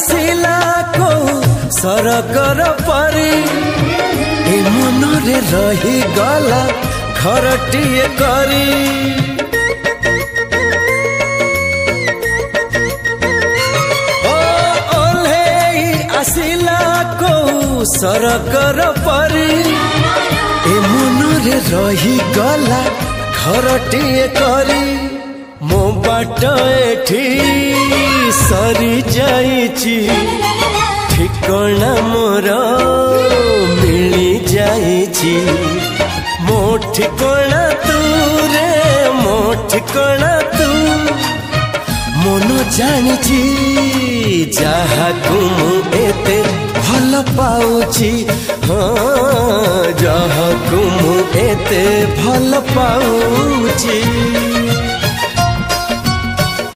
आसिला को सरगर परी ए मनरे रही गला घरटिए करी आसिला को सरगर परी ए मनरे रही गला घरटिए करी मो बाट एठी सरी जाइची ठिकना मोर मिली जाइची मो ठिकना तू रे मो ठिकना तू मन जानिची जहा तुम एते भल पाउची हाँ जहा तुम एते भल पाउची।